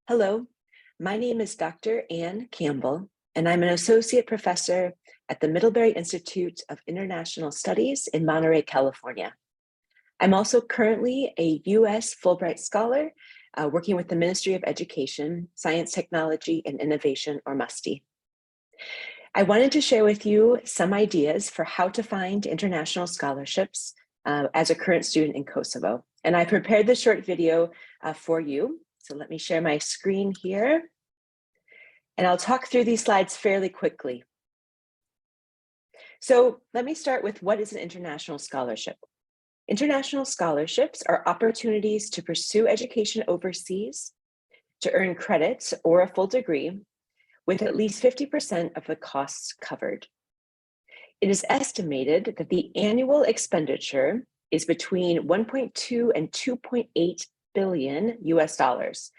Hello, my name is Dr. Ann Campbell, and I'm an associate professor at the Middlebury Institute of International Studies in Monterey, California. I'm also currently a U.S. Fulbright Scholar working with the Ministry of Education, Science, Technology, and Innovation, or MUSTI. I wanted to share with you some ideas for how to find international scholarships as a current student in Kosovo. And I prepared this short video for you. So let me share my screen here. And I'll talk through these slides fairly quickly. So let me start with what is an international scholarship. International scholarships are opportunities to pursue education overseas, to earn credits or a full degree, with at least 50% of the costs covered. It is estimated that the annual expenditure is between 1.2 and 2.8 billion US dollars.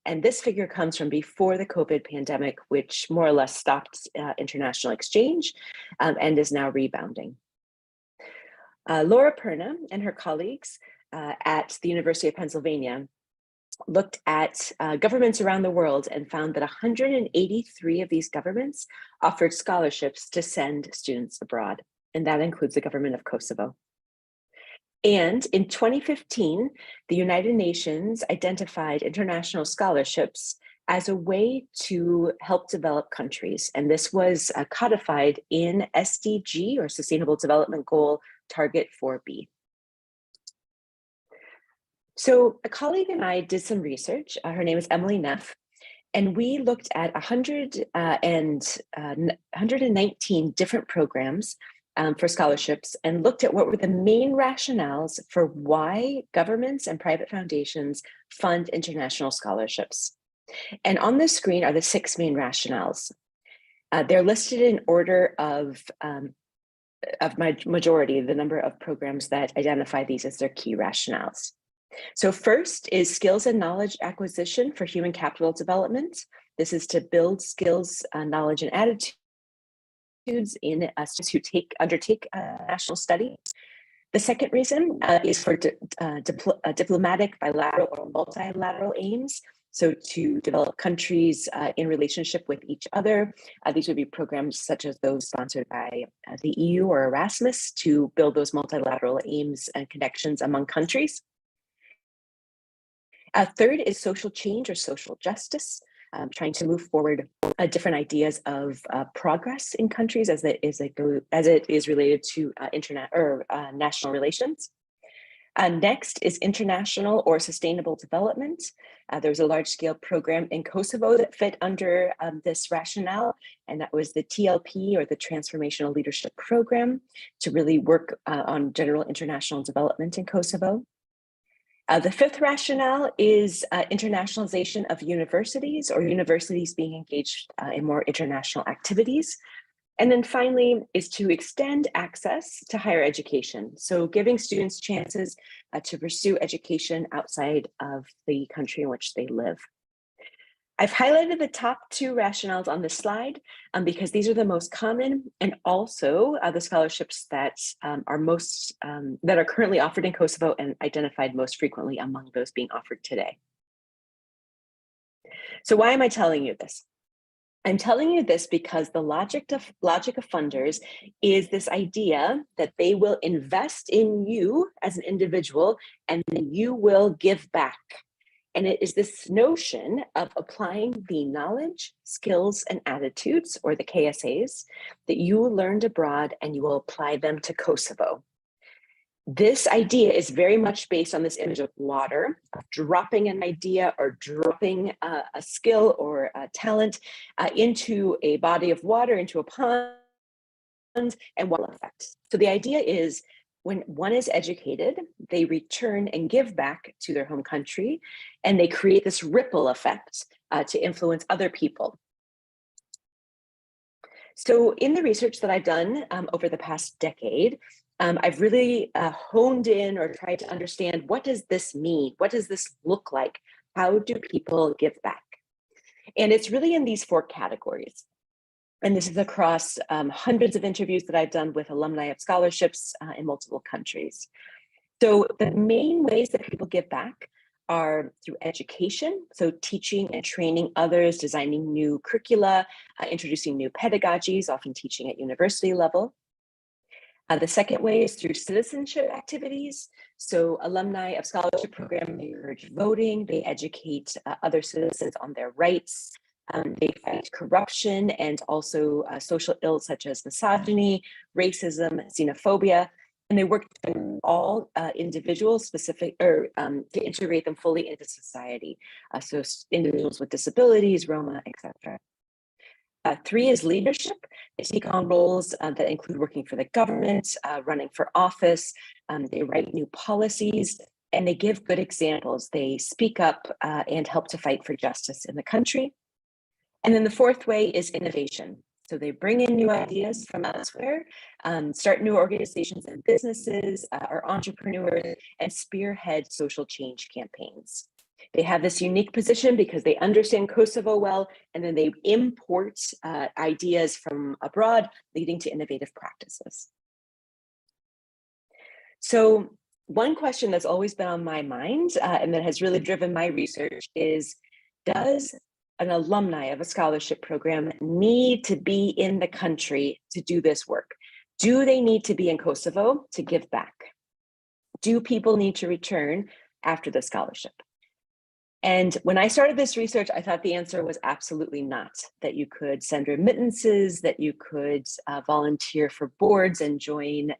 And this figure comes from before the COVID pandemic, which more or less stopped international exchange and is now rebounding. Laura Perna and her colleagues at the University of Pennsylvania looked at governments around the world and found that 183 of these governments offered scholarships to send students abroad, and that includes the government of Kosovo. And in 2015, the United Nations identified international scholarships as a way to help develop countries. And this was codified in SDG, or Sustainable Development Goal Target 4B. So a colleague and I did some research. Her name is Emily Neff, and we looked at 119 different programs for scholarships and looked at what were the main rationales for why governments and private foundations fund international scholarships. And on this screen are the 6 main rationales. They're listed in order of my majority, the number of programs that identify these as their key rationales. So first is skills and knowledge acquisition for human capital development. This is to build skills, knowledge, and attitudes in students who undertake national studies. The second reason is for diplomatic, bilateral, or multilateral aims. So to develop countries in relationship with each other. These would be programs such as those sponsored by the EU or Erasmus to build those multilateral aims and connections among countries. Third is social change or social justice, trying to move forward different ideas of progress in countries as it is related to national relations. Next is international or sustainable development. There was a large-scale program in Kosovo that fit under this rationale, and that was the TLP, or the Transformational Leadership Program, to really work on general international development in Kosovo. The fifth rationale is internationalization of universities, or universities being engaged in more international activities. And then finally is to extend access to higher education. So giving students chances to pursue education outside of the country in which they live. I've highlighted the top 2 rationales on this slide because these are the most common, and also the scholarships that that are currently offered in Kosovo and identified most frequently among those being offered today. So why am I telling you this? I'm telling you this because the logic of funders is this idea that they will invest in you as an individual and then you will give back. And it is this notion of applying the knowledge, skills, and attitudes, or the KSAs, that you learned abroad, and you will apply them to Kosovo. This idea is very much based on this image of water, of dropping an idea or dropping a skill or a talent into a body of water, into a pond, and what effect. So the idea is, when one is educated, they return and give back to their home country, and they create this ripple effect to influence other people. So in the research that I've done over the past decade, I've really honed in or tried to understand, what does this mean? What does this look like? How do people give back? And it's really in these 4 categories. And this is across hundreds of interviews that I've done with alumni of scholarships in multiple countries. So the main ways that people give back are through education, so teaching and training others, designing new curricula, introducing new pedagogies, often teaching at university level. The second way is through citizenship activities. So alumni of scholarship programs encourage voting, they educate other citizens on their rights, they fight corruption and also social ills such as misogyny, racism, xenophobia, and they work to all individuals specific or to integrate them fully into society. So individuals with disabilities, Roma, etc. Three is leadership. They take on roles that include working for the government, running for office. They write new policies, and they give good examples. They speak up and help to fight for justice in the country. And then the fourth way is innovation. So they bring in new ideas from elsewhere, start new organizations and businesses, are entrepreneurs, and spearhead social change campaigns. They have this unique position because they understand Kosovo well, and then they import ideas from abroad, leading to innovative practices. So one question that's always been on my mind and that has really driven my research is, does an alumni of a scholarship program need to be in the country to do this work? Do they need to be in Kosovo to give back? Do people need to return after the scholarship? And when I started this research, I thought the answer was absolutely not, that you could send remittances, that you could volunteer for boards and join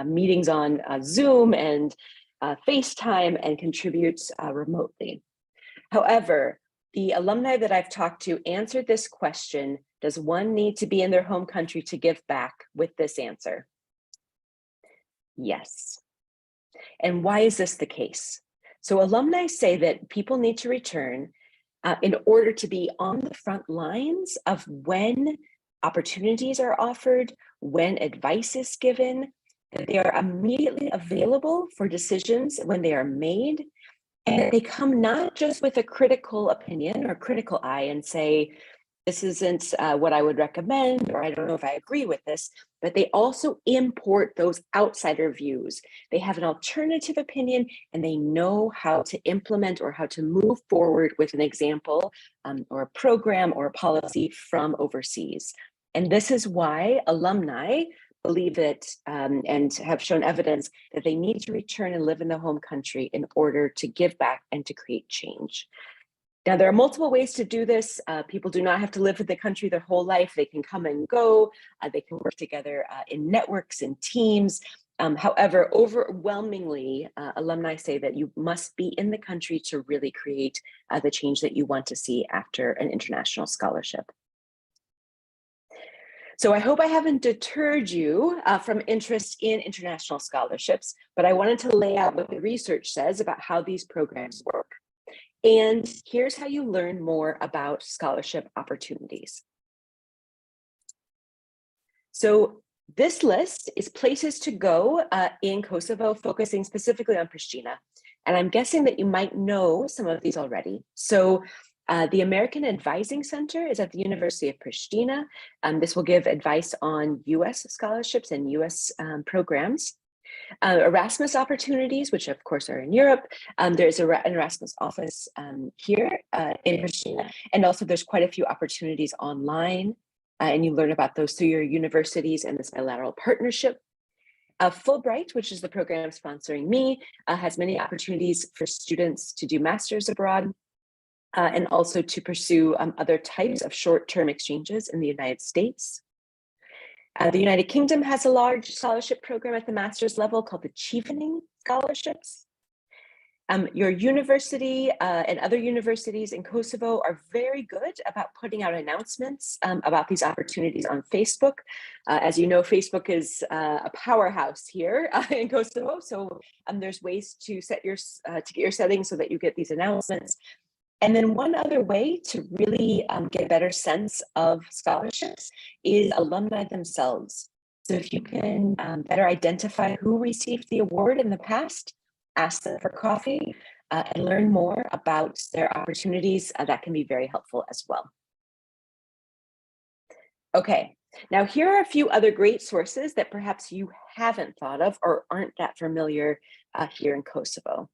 meetings on Zoom and FaceTime and contribute remotely. However, the alumni that I've talked to answered this question, does one need to be in their home country to give back, with this answer? Yes. And why is this the case? So alumni say that people need to return in order to be on the front lines of when opportunities are offered, when advice is given, that they are immediately available for decisions when they are made, and they come not just with a critical opinion or critical eye and say, this isn't what I would recommend, or I don't know if I agree with this, but they also import those outsider views. They have an alternative opinion and they know how to implement or how to move forward with an example or a program or a policy from overseas. And this is why alumni believe that and have shown evidence that they need to return and live in the home country in order to give back and to create change. Now, there are multiple ways to do this. People do not have to live in the country their whole life. They can come and go. They can work together in networks and teams. However, overwhelmingly, alumni say that you must be in the country to really create the change that you want to see after an international scholarship. So I hope I haven't deterred you from interest in international scholarships, but I wanted to lay out what the research says about how these programs work. And here's how you learn more about scholarship opportunities. So this list is places to go in Kosovo, focusing specifically on Pristina. And I'm guessing that you might know some of these already. So the American Advising Center is at the University of Pristina. This will give advice on US scholarships and US programs. Erasmus opportunities, which of course are in Europe. There's an Erasmus office here in Pristina, and also there's quite a few opportunities online, and you learn about those through your universities and this bilateral partnership. Fulbright, which is the program sponsoring me, has many opportunities for students to do masters abroad, and also to pursue other types of short-term exchanges in the United States. The United Kingdom has a large scholarship program at the master's level called the Chevening Scholarships. Your university and other universities in Kosovo are very good about putting out announcements about these opportunities on Facebook. As you know, Facebook is a powerhouse here in Kosovo, so there's ways to set your to get your settings so that you get these announcements. And then one other way to really get a better sense of scholarships is alumni themselves. So if you can better identify who received the award in the past, ask them for coffee and learn more about their opportunities, that can be very helpful as well. Okay, now here are a few other great sources that perhaps you haven't thought of or aren't that familiar here in Kosovo.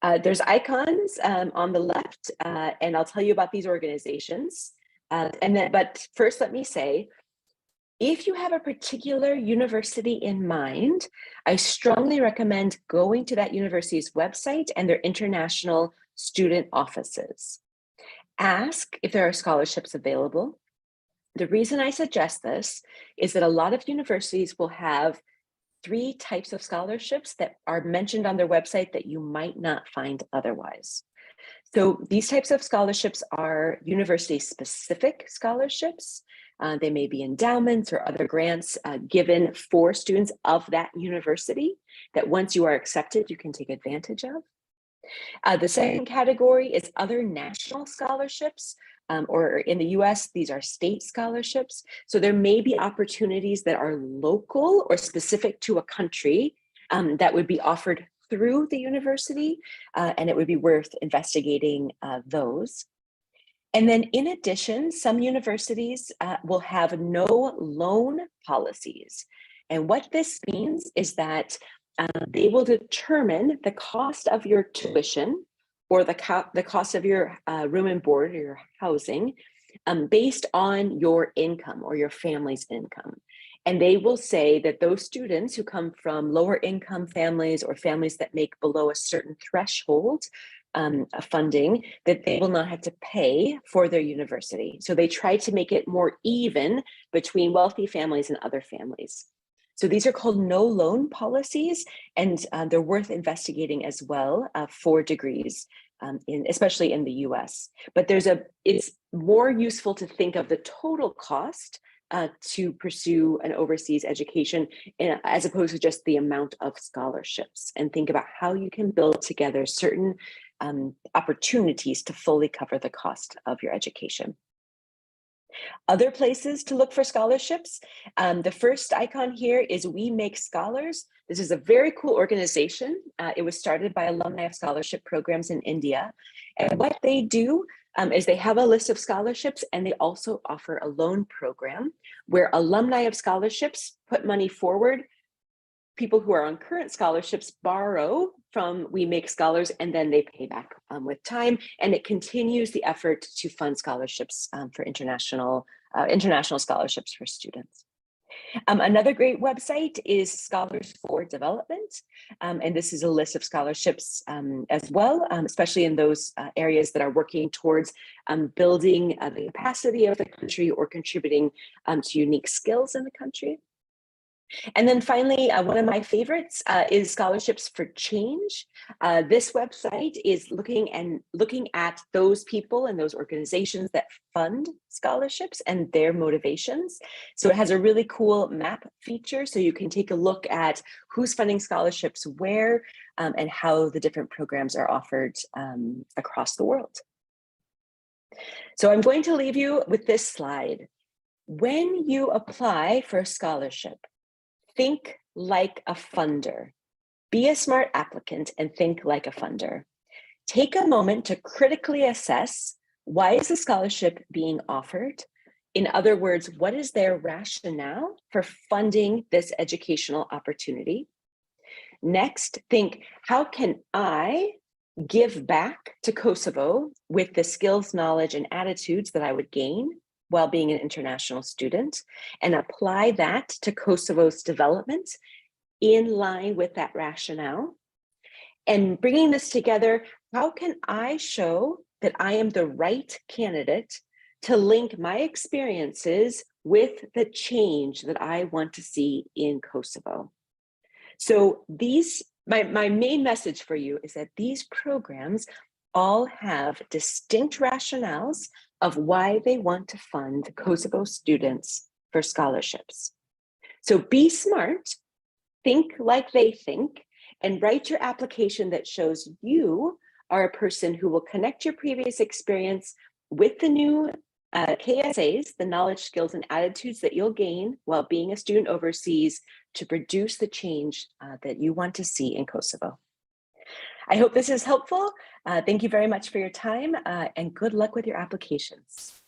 There's icons on the left, and I'll tell you about these organizations. But first, let me say, if you have a particular university in mind, I strongly recommend going to that university's website and their international student offices. Ask if there are scholarships available. The reason I suggest this is that a lot of universities will have 3 types of scholarships that are mentioned on their website that you might not find otherwise. So these types of scholarships are university-specific scholarships. They may be endowments or other grants given for students of that university that once you are accepted, you can take advantage of. The second category is other national scholarships, or in the US, these are state scholarships. So there may be opportunities that are local or specific to a country that would be offered through the university, and it would be worth investigating those. And then in addition, some universities will have no loan policies. And what this means is that they will determine the cost of your tuition or the cost of your room and board or your housing based on your income or your family's income. And they will say that those students who come from lower income families or families that make below a certain threshold of funding, that they will not have to pay for their university. So they try to make it more even between wealthy families and other families. So these are called no loan policies, and they're worth investigating as well for degrees, especially in the US. But it's more useful to think of the total cost to pursue an overseas education as opposed to just the amount of scholarships, and think about how you can build together certain opportunities to fully cover the cost of your education. Other places to look for scholarships. The first icon here is We Make Scholars. This is a very cool organization. It was started by alumni of scholarship programs in India. And what they do is they have a list of scholarships, and they also offer a loan program where alumni of scholarships put money forward. People who are on current scholarships borrow from We Make Scholars, and then they pay back with time. And it continues the effort to fund scholarships for international scholarships for students. Another great website is Scholars for Development. And this is a list of scholarships as well, especially in those areas that are working towards building the capacity of the country or contributing to unique skills in the country. And then finally, one of my favorites is Scholarships for Change. This website is looking at those people and those organizations that fund scholarships and their motivations. So it has a really cool map feature, so you can take a look at who's funding scholarships where and how the different programs are offered across the world. So I'm going to leave you with this slide. When you apply for a scholarship, think like a funder. Be a smart applicant and think like a funder. Take a moment to critically assess, why is the scholarship being offered? In other words, what is their rationale for funding this educational opportunity? Next, think, how can I give back to Kosovo with the skills, knowledge, and attitudes that I would gain while being an international student, and apply that to Kosovo's development in line with that rationale? And bringing this together, how can I show that I am the right candidate to link my experiences with the change that I want to see in Kosovo? So my main message for you is that these programs all have distinct rationales of why they want to fund Kosovo students for scholarships. So be smart, think like they think, and write your application that shows you are a person who will connect your previous experience with the new KSAs, the knowledge, skills, and attitudes that you'll gain while being a student overseas to produce the change that you want to see in Kosovo. I hope this is helpful. Thank you very much for your time and good luck with your applications.